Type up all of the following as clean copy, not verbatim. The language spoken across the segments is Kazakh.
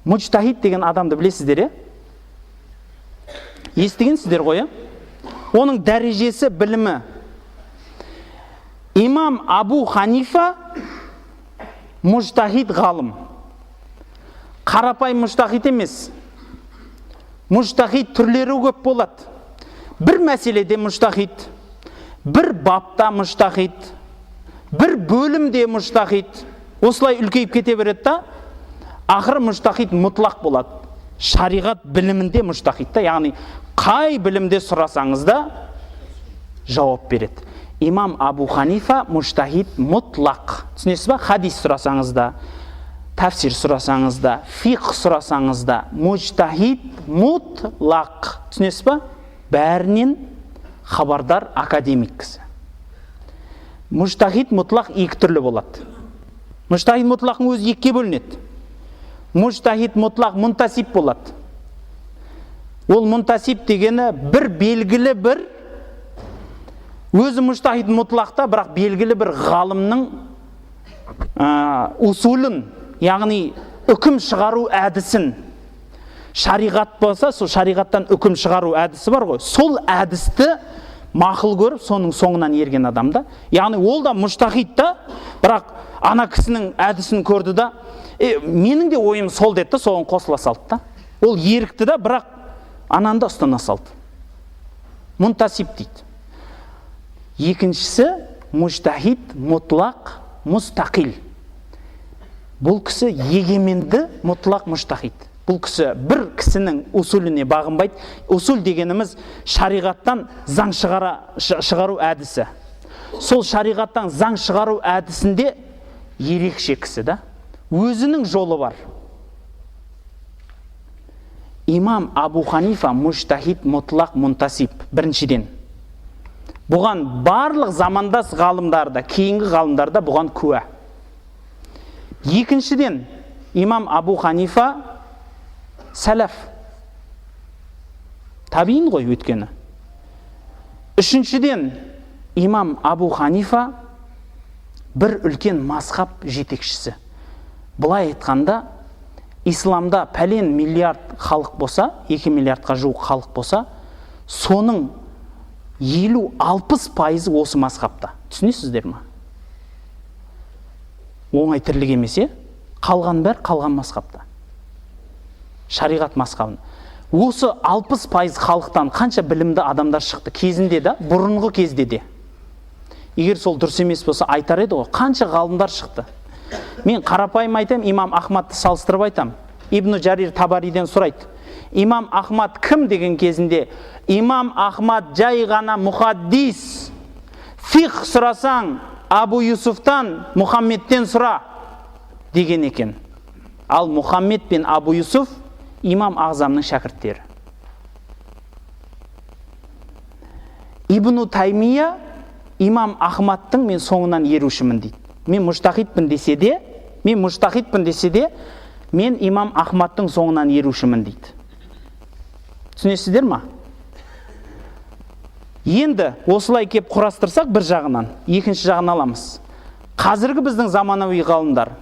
Мужтахид деген адамды білесіздер, естігенсіздер ғой? Оның дәрежесі, білімі. Имам Абу Ханифа мужтахид ғалым. Қарапайым мужтахид емес. Мужтахид түрлері көп болады. Бір мәселеде мужтахид, бір бапта мужтахид, бір бөлімде мужтахид. Осылай үлкейіп кете береді да, ақыры мужтахид мұтлақ болады. Шариғат білімінде мужтахид та, яғни қай білімде сұрасаңыз да жауап береді. Имам Абу Ханифа мужтахид мұтлақ. Түсінесіз ба? Хадис сұрасаңыз да, тәфсир сұрасаңыз да, фиқх сұрасаңыз да, мужтахид мұтлақ. Түсінесіз ба? Бәрінен хабардар академик кісі. Мужтахид мұтлақ екі түрлі болады. Мужтахид мұтлақтың өзі екіге бөлінеді. Мужтахид мұтлақ мұнтасип болады. Ол мұнтасип дегені бір белгілі бір, өзі мужтахид мұтлақта, бірақ белгілі бір ғалымның усулын, яғни үкім шығару әдісін, шариғат болса, сол шариғаттан үкім шығару әдісі бар ғой, сол әдісті мақұл көріп, соның соңынан ерген адам да. Яғни ол да мужтахид та, бірақ ана кісінің әдісін көрді да, менің де ойым сол деді, соған қосыла салды да. Ол ерікті да, бірақ ананы да ұстана салды. Мұнтасип дейді. Екіншісі мужтахид мұтлақ мұстақил. Бұл кісі егеменді мұтлақ мужтахид. Бұл кісі бір кісінің усуліне бағынбайды. Усул дегеніміз шариғаттан заң шығару әдісі. Сол шариғаттан заң шығару әдісінде ерекше кісі да. Өзінің жолы бар. Имам Абу Ханифа мужтахид мұтлақ мұнтасип. Біріншіден. Бұған барлық замандас ғалымдарда, кейінгі ғалымдарда бұған куә. Екіншіден, имам Абу Ханифа сәләф. Табиин ғой өткені. Үшіншіден, имам Абу Ханифа бір үлкен мазхаб жетекшісі. Бұлай айтқанда, исламда пәлен миллиард халық болса, 2 миллиардқа жуық халық болса, соның 50-60% осы мазхабта. Түсінесіздер ма? Оңай тірлік емес, қалған бәр қалған мазхабта. Шариғат мазхабын. Осы 60% халықтан қанша білімді адамдар шықты кезінде де, бұрынғы кезде де. Егер сол дұрыс емес болса айтар еді ғой, қанша ғалымдар шықты. Мен қарапайым айтам, имам Ахмадты салыстырып айтам. Ибн Жарир Табариден сұрайды. Имам Ахмад кім деген кезінде, имам Ахмад жай ғана мұхаддис. Фиқх сұрасаң, Абу Юсуфтан, Мұхаммедтен сұра деген екен. Ал Мұхаммед пен Абу Юсуф имам Ағзамның шәкірттері. Ибн Таймия имам Ахмадтың мен соңынан ерушімін дейді. Мен мужтахидпін десе де, мен имам Ахмадтың соңынан ерушімін дейді. Түсінесіздер ма? Енді осылай кеп құрастырсақ бір жағынан, екінші жағын аламыз. Қазіргі біздің заманауи ғалымдар,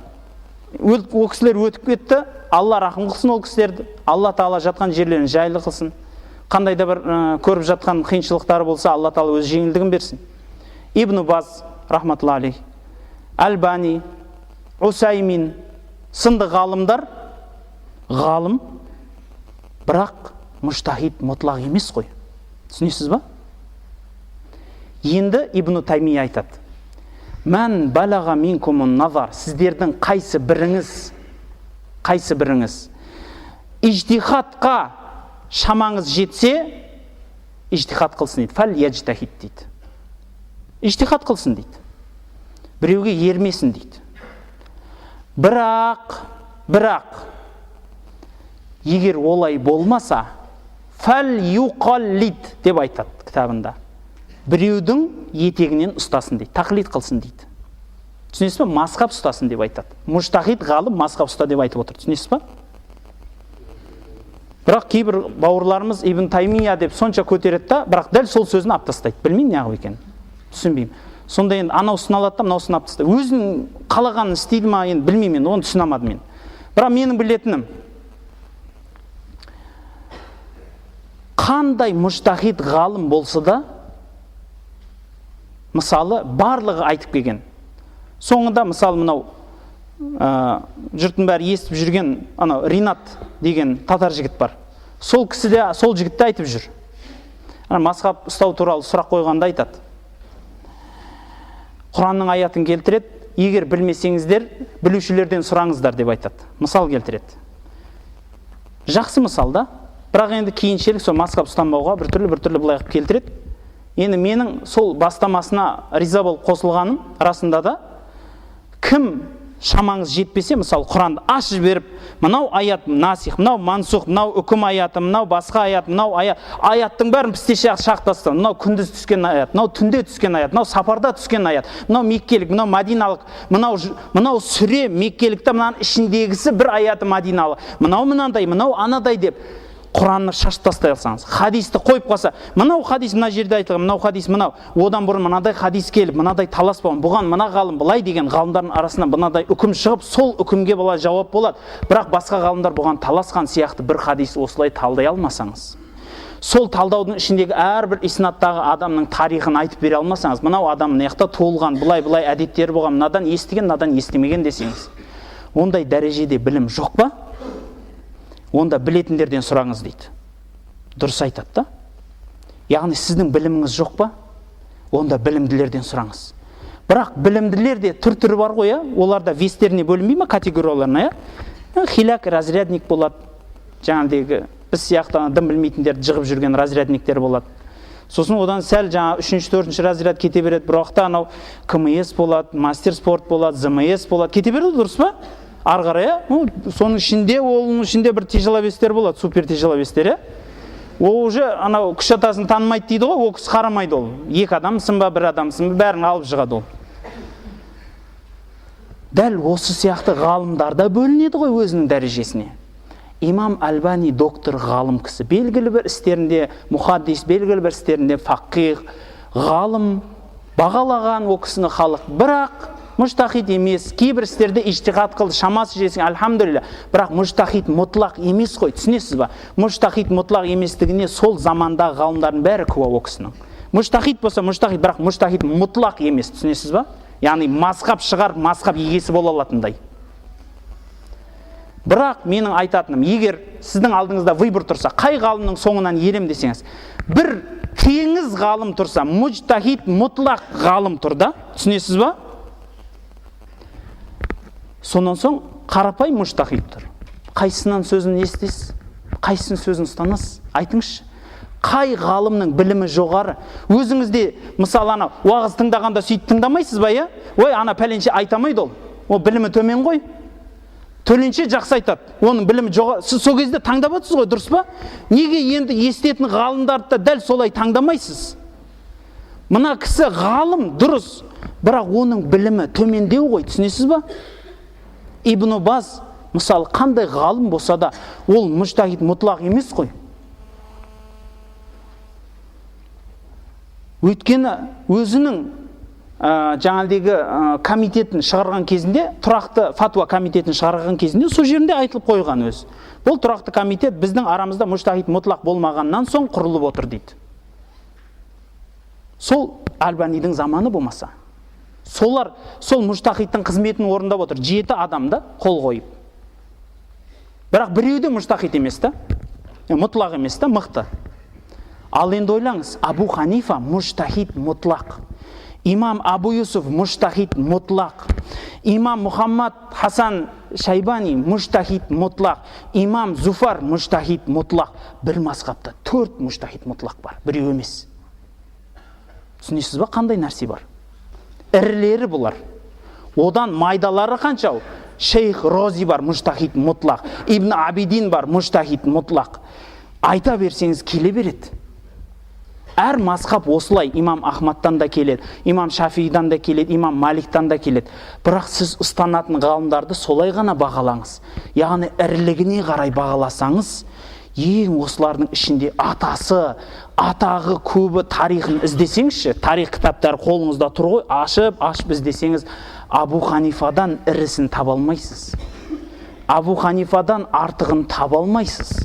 ол кісілер өтіп кетті, Алла рахым қылсын ол кісілерді, Алла Тағала жатқан жерлерін жайлы қылсын. Қандай да бір көріп жатқан қиыншылықтары болса, Алла Тағала өз жеңілдігін берсін. Ибн Баз, рахматулла алейх, Альбани, Усаймин сынды ғалымдар, ғалым, бірақ мужтахид мұтлақ емес қой. Түсінесіз ба? Енді Ибн Таймия айтады. Мән балаға минкумун назар, сіздердің қайсы біріңіз ижтихадқа шамаңыз жетсе, ижтихад қылсын дейді. Фәл яжтахид дейді. Ижтихад қылсын дейді. Біреуге ермесін дейді. Бірақ егер олай болмаса, фәл юқаллид деп айтады кітабында. Біреудің етегінен ұстасын дейді, тақлид қылсын дейді. Түсінесіз ба? Мазхаб ұстасын деп айтады. Мужтахид ғалым мазхаб ұста деп айтып отыр. Түсінесіз ба? Бірақ кейбір бауырларымыз Ибн Таймия деп сонша көтереді да, бірақ дәл сол сөзін алып тастайды. Білмеймін неғып екенін. Түсінбеймін. Сонда енді анаусын алады да, мынаусын алып тастайды. Өзінің қалағанын істейді ма, енді білмеймін, оны түсіне алмадым мен. Бірақ менің білетінім, қандай мұжтахид ғалым болса да, мысалы барлығы айтып келген. Соңында мысалы мынау жұрттың бәрі естіп жүрген анау Ринат деген татар жігіт бар. Сол кісі де сол жігітті айтып жүр. Мазхаб ұстау туралы сұрақ қойғанда айтады. Құранның аятын келтіреді, егер білмесеңіздер, білушілерден сұраңыздар деп айтады. Мысал келтіреді. Жақсы мысал да, бірақ енді кейіншелік сол мазхаб ұстанбауға біртүрлі былай қылып келтіреді. Енді менің сол бастамасына риза болып қосылғаным расында да, кім шамаңыз жетпесе, мысалы Құранды ашып беріп, мынау аят насих, мынау мансух, мынау үкім аяты, мынау басқа аят, мынау аяттың бәрін пістеше шақтасты, мынау күндіз түскен аят, мынау түнде түскен аят, мынау сапарда түскен аят, мынау меккелік, мынау мәдиналық, мынау сүре меккелікті, мынаның ішіндегісі бір аяты мәдиналық, мынау мынандай, мынау анадай деп Құранны шашып тастай алсаңыз, хадисті қойып қалса, мынау хадис мына жерде айтылған, мынау хадис мынау, одан бұрын мынадай хадис келіп, мынадай талас болған, бұған мына ғалым былай деген ғалымдардың арасынан мынадай үкім шығып, сол үкімге былай жауап болады. Бірақ басқа ғалымдар бұған таласқан сияқты бір хадис осылай талдай алмасаңыз, сол талдаудың ішіндегі әрбір иснаттағы адамның тарихын айтып бере алмасаңыз, мынау адам мына жақта туылған, былай әдеттері болған, мынадан естіген, мынадан естімеген десеңіз, ондай дәрежеде білім жоқ па? Онда білетіндерден сұраңыз дейді. Дұрыс айтады да? Яғни сіздің біліміңіз жоқ па? Онда білімділерден сұраңыз. Бірақ білімділер де түр-түрі бар ғой, оларда вестеріне бөлінбей ме категорияларына? Хиляк разрядник болады. Жаңағыдегі біз сияқты дым білмейтіндер жығып жүрген разрядниктер болады. Сосын одан сәл жаңа 3-4 разряд кете береді. Бір уақытта анау КМС болады, мастер спорт болады, ЗМС болады. Кете береді, дұрыс па? Ары қарай, соның ішінде бір тяжеловестер болады, супер тяжеловестер. Ол уже анау күш атасын танымайды дейді ғой, ол кісі қарамайды ол. Екі адамсың ба, бір адамсың ба, бәрін алып жығады ол. Дәл осы сияқты ғалымдар да бөлінеді ғой өзінің дәрежесіне. Имам Альбани доктор ғалым кісі, белгілі бір істерінде мұхаддис, белгілі бір істерінде фақих, ғалым, бағалаған ол кісіні халық, бірақ мұжтахид емес, кейбір істерде ижтихад қылды, шамасы жесің, альхамдулилля, бірақ мұжтахид мұтлақ емес қой, түсінесіз ба? Мұжтахид мұтлақ еместігіне сол заманда ғалымдардың бәрі куә ол кісінің. Мұжтахид болса мұжтахид, бірақ мұжтахид мұтлақ емес, түсінесіз ба? Яғни мазхаб шығар, мазхаб егесі бола алатындай. Бірақ менің айтатыным, егер сіздің алдыңызда выбор тұрса, қай ғалымның соңынан ерем десеңіз, бір теңіз ғалым тұрса, мұжтахид мұтлақ ғалым тұр да, түсінесіз ба? Сонан соң қарапай мұжтахид тұр. Қайсынан сөзін естесіз? Қайсының сөзін ұстанасыз? Айтыңызшы. Қай ғалымның білімі жоғары? Өзіңізде мысалы ана уағыз тыңдағанда сөйтіп тыңдамайсыз ба, я? Ой, ана пәленше айтамайды ол. Ол білімі төмен ғой. Төленше жақсы айтады. Оның білімі жоғары. Сіз сол кезде таңдап отырсыз ғой, дұрыс па? Неге енді естетін ғалымдарды да дәл солай таңдамайсыз? Мына кісі ғалым дұрыс, бірақ оның білімі төмендеу ғой, түсінесіз ба? Ибн Баз, мысалы, қандай ғалым болса да, ол мұжтахид мұтлақ емес қой. Өйткені өзінің жаңағыдегі комитетін шығарған кезінде, тұрақты фатуа комитетін шығарған кезінде, сол жерінде айтылып қойған өз. Бұл тұрақты комитет біздің арамызда мұжтахид мұтлақ болмағаннан соң құрылып отыр дейді. Сол Альбанидің заманы болмаса. Солар сол мұжтахидтің қызметін орындап отыр. 7 адамда қол қойып. Бірақ біреуі де мұжтахид емес та, мұтлақ емес та, мықты. Ал енді ойлаңыз, Абу Ханифа мұжтахид мұтлақ. Имам Абу Юсуф мұжтахид мұтлақ. Имам Мухаммад Хасан Шайбани мұжтахид мұтлақ. Имам Зуфар мұжтахид мұтлақ. Бір мазхабта 4 мұжтахид мұтлақ бар, біреу емес. Түсінесіз ба, қандай нәрсе бар? Ірілері бұлар. Одан майдалары қаншау? Шейх Рози бар, мұжтахид мұтлақ. Ибн Абидин бар, мұжтахид мұтлақ. Айта берсеңіз келе береді. Әр мазхаб осылай. Имам Ахмадтан да келеді, имам Шафиидан да келеді, имам Маликтан да келеді. Бірақ сіз ұстанатын ғалымдарды солай ғана бағалаңыз. Яғни ірілігіне қарай бағаласаңыз, ең осылардың ішінде атасы, атағы көбі тарихын іздесеңізші, тарих кітаптары қолыңызда тұр ғой, ашып іздесеңіз, Абу Ханифадан ірісін таба алмайсыз. Абу Ханифадан артығын таба алмайсыз.